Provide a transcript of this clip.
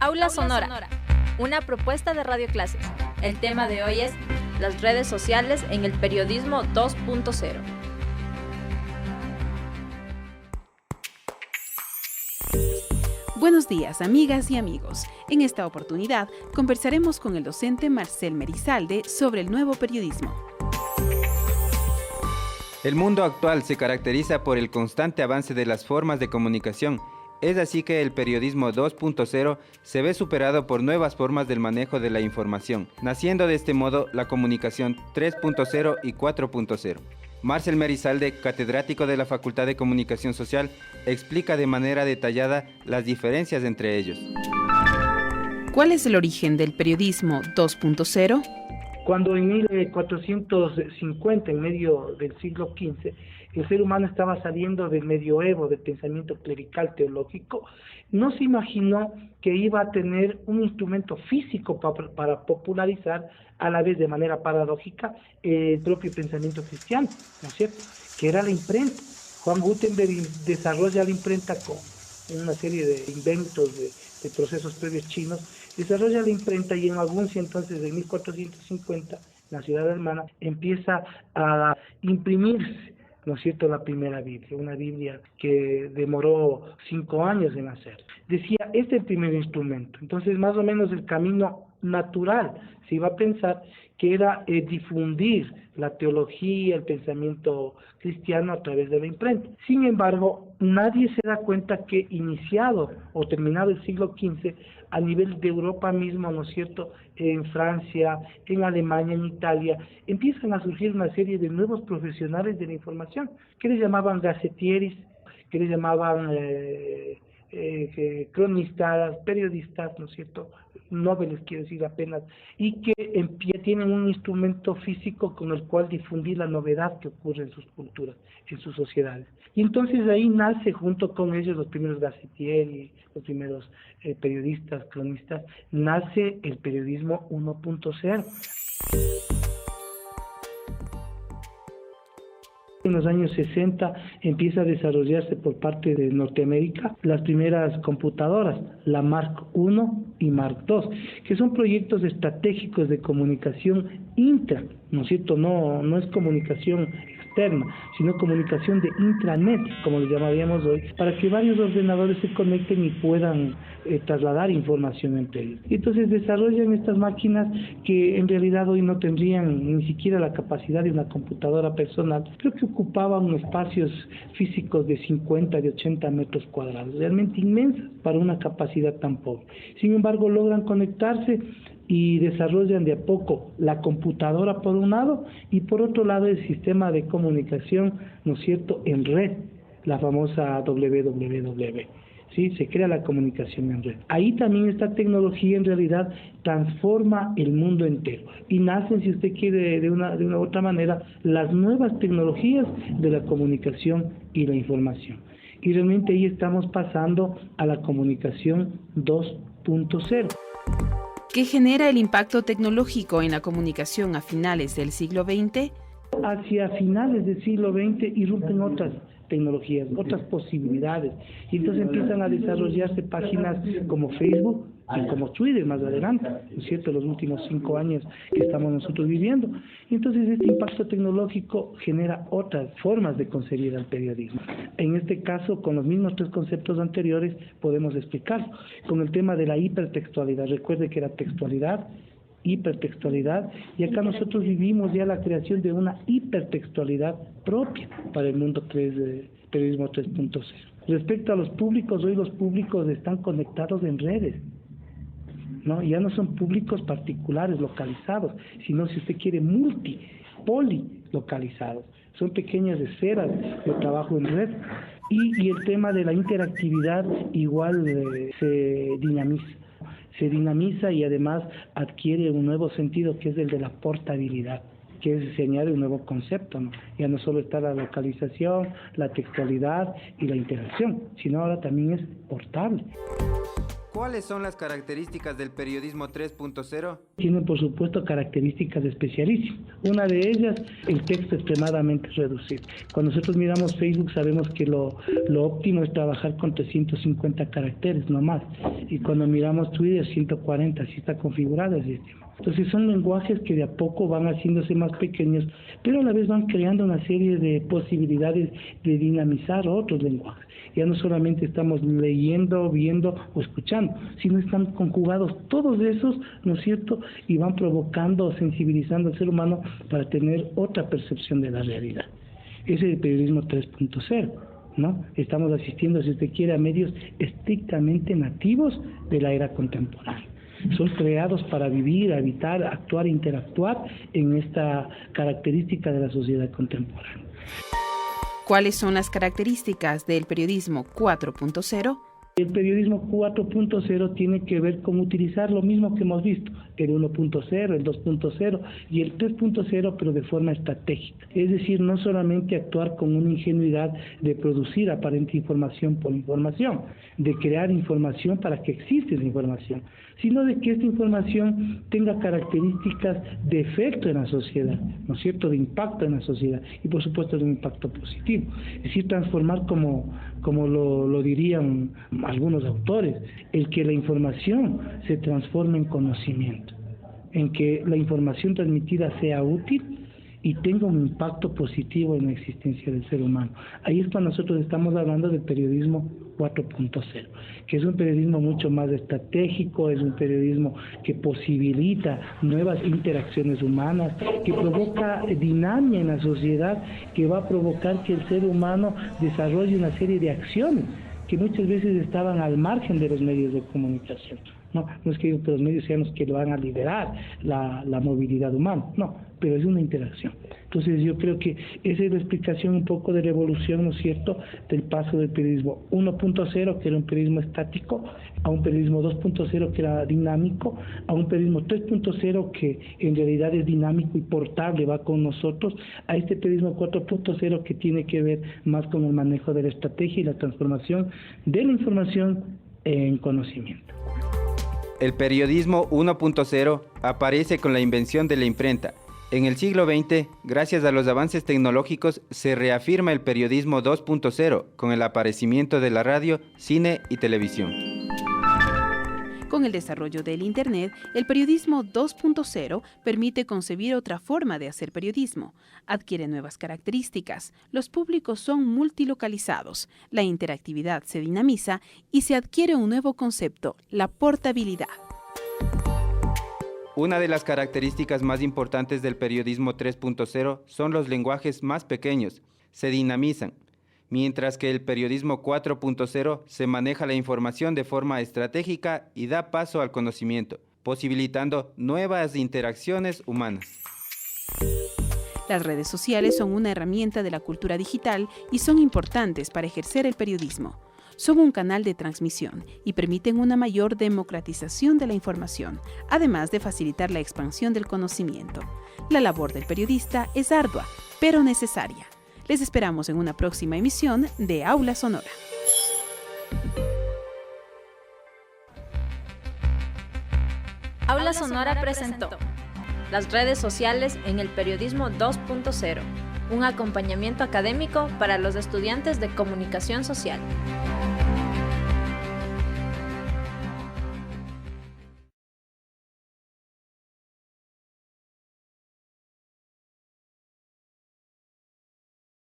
Aula Sonora, una propuesta de Radio Clases. El tema de hoy es las redes sociales en el periodismo 2.0. Buenos días, amigas y amigos. En esta oportunidad conversaremos con el docente Marcel Merizalde sobre el nuevo periodismo. El mundo actual se caracteriza por el constante avance de las formas de comunicación. Es así que el periodismo 2.0 se ve superado por nuevas formas del manejo de la información, naciendo de este modo la comunicación 3.0 y 4.0. Marcel Merizalde, catedrático de la Facultad de Comunicación Social, explica de manera detallada las diferencias entre ellos. ¿Cuál es el origen del periodismo 2.0? Cuando en 1450, en medio del siglo XV, el ser humano estaba saliendo del medioevo, del pensamiento clerical teológico, no se imaginó que iba a tener un instrumento físico para popularizar, a la vez de manera paradójica, el propio pensamiento cristiano, ¿no es cierto?, que era la imprenta. Juan Gutenberg desarrolla la imprenta con una serie de inventos de procesos previos chinos, desarrolla la imprenta y en Maguncia, entonces, en 1450, la ciudad hermana, empieza a imprimirse, ¿no es cierto?, la primera Biblia, una Biblia que demoró 5 años en hacer. Decía, este es el primer instrumento. Entonces, más o menos el camino natural se iba a pensar que era difundir la teología, el pensamiento cristiano a través de la imprenta. Sin embargo, nadie se da cuenta que iniciado o terminado el siglo XV, a nivel de Europa mismo, ¿no es cierto?, en Francia, en Alemania, en Italia, empiezan a surgir una serie de nuevos profesionales de la información, que les llamaban gacetieris, que les llamaban cronistas, periodistas, ¿no es cierto?, noveles, quiero decir apenas, y que tienen un instrumento físico con el cual difundir la novedad que ocurre en sus culturas, en sus sociedades. Y entonces ahí nace junto con ellos los primeros gacetieros, los primeros periodistas, cronistas, nace el periodismo 1.0. En los años 60 empieza a desarrollarse por parte de Norteamérica las primeras computadoras, la Mark I y Mark II, que son proyectos estratégicos de comunicación intra, ¿no es cierto? No es comunicación externa, sino comunicación de intranet, como le llamaríamos hoy, para que varios ordenadores se conecten y puedan trasladar información entre ellos. Y entonces desarrollan estas máquinas que en realidad hoy no tendrían ni siquiera la capacidad de una computadora personal, pero que ocupaban espacios físicos de 50, de 80 metros cuadrados, realmente inmensas para una capacidad tan pobre. Sin embargo, logran conectarse y desarrollan de a poco la computadora por un lado y por otro lado el sistema de comunicación, ¿no es cierto?, en red, la famosa WWW. ¿Sí? Se crea la comunicación en red. Ahí también esta tecnología en realidad transforma el mundo entero y nacen, si usted quiere, de una u otra manera, las nuevas tecnologías de la comunicación y la información. Y realmente ahí estamos pasando a la comunicación 2.0. ¿Qué genera el impacto tecnológico en la comunicación a finales del siglo XX? Hacia finales del siglo XX irrumpen otras tecnologías, otras posibilidades, y entonces empiezan a desarrollarse páginas como Facebook y como Twitter más adelante, ¿no es cierto?, los últimos 5 años que estamos nosotros viviendo. Y entonces este impacto tecnológico genera otras formas de concebir al periodismo. En este caso, con los mismos 3 conceptos anteriores, podemos explicarlo. Con el tema de la hipertextualidad, recuerde que era textualidad, hipertextualidad, y acá nosotros vivimos ya la creación de una hipertextualidad propia para el mundo periodismo 3.0. Respecto a los públicos, hoy los públicos están conectados en redes, ¿no? Ya no son públicos particulares, localizados, sino, si usted quiere, polilocalizados. Son pequeñas esferas de trabajo en red. Y el tema de la interactividad igual se dinamiza y además adquiere un nuevo sentido, que es el de la portabilidad, que se añade un nuevo concepto, ¿no? Ya no solo está la localización, la textualidad y la interacción, sino ahora también es portable. ¿Cuáles son las características del periodismo 3.0? Tienen, por supuesto, características especialísimas. Una de ellas, el texto extremadamente reducido. Cuando nosotros miramos Facebook, sabemos que lo óptimo es trabajar con 350 caracteres, no más. Y cuando miramos Twitter, 140, así está configurado el sistema. Entonces son lenguajes que de a poco van haciéndose más pequeños, pero a la vez van creando una serie de posibilidades de dinamizar otros lenguajes. Ya no solamente estamos leyendo, viendo o escuchando, sino están conjugados todos esos, ¿no es cierto? Y van provocando, sensibilizando al ser humano para tener otra percepción de la realidad. Ese es el periodismo 3.0. ¿No? Estamos asistiendo, si usted quiere, a medios estrictamente nativos de la era contemporánea. Son creados para vivir, habitar, actuar, interactuar en esta característica de la sociedad contemporánea. ¿Cuáles son las características del periodismo 4.0? El periodismo 4.0 tiene que ver con utilizar lo mismo que hemos visto, el 1.0, el 2.0 y el 3.0, pero de forma estratégica. Es decir, no solamente actuar con una ingenuidad de producir aparente información por información, de crear información para que exista esa información, sino de que esta información tenga características de efecto en la sociedad, ¿no es cierto?, de impacto en la sociedad y por supuesto de un impacto positivo. Es decir, transformar como lo dirían algunos autores, el que la información se transforme en conocimiento, en que la información transmitida sea útil y tenga un impacto positivo en la existencia del ser humano. Ahí es cuando nosotros estamos hablando del periodismo 4.0, que es un periodismo mucho más estratégico, es un periodismo que posibilita nuevas interacciones humanas, que provoca dinámica en la sociedad, que va a provocar que el ser humano desarrolle una serie de acciones que muchas veces estaban al margen de los medios de comunicación. No es que los medios sean los que van a liderar la movilidad humana, no, pero es una interacción. Entonces yo creo que esa es la explicación un poco de la evolución, ¿no es cierto?, del paso del periodismo 1.0, que era un periodismo estático, a un periodismo 2.0 que era dinámico, a un periodismo 3.0 que en realidad es dinámico y portable, va con nosotros, a este periodismo 4.0 que tiene que ver más con el manejo de la estrategia y la transformación de la información en conocimiento. El periodismo 1.0 aparece con la invención de la imprenta. En el siglo XX, gracias a los avances tecnológicos, se reafirma el periodismo 2.0 con el aparecimiento de la radio, cine y televisión. Con el desarrollo del Internet, el periodismo 2.0 permite concebir otra forma de hacer periodismo. Adquiere nuevas características, los públicos son multilocalizados, la interactividad se dinamiza y se adquiere un nuevo concepto, la portabilidad. Una de las características más importantes del periodismo 3.0 son los lenguajes más pequeños, se dinamizan, mientras que el periodismo 4.0 se maneja la información de forma estratégica y da paso al conocimiento, posibilitando nuevas interacciones humanas. Las redes sociales son una herramienta de la cultura digital y son importantes para ejercer el periodismo. Son un canal de transmisión y permiten una mayor democratización de la información, además de facilitar la expansión del conocimiento. La labor del periodista es ardua, pero necesaria. Les esperamos en una próxima emisión de Aula Sonora. Aula Sonora presentó las redes sociales en el periodismo 2.0, un acompañamiento académico para los estudiantes de comunicación social.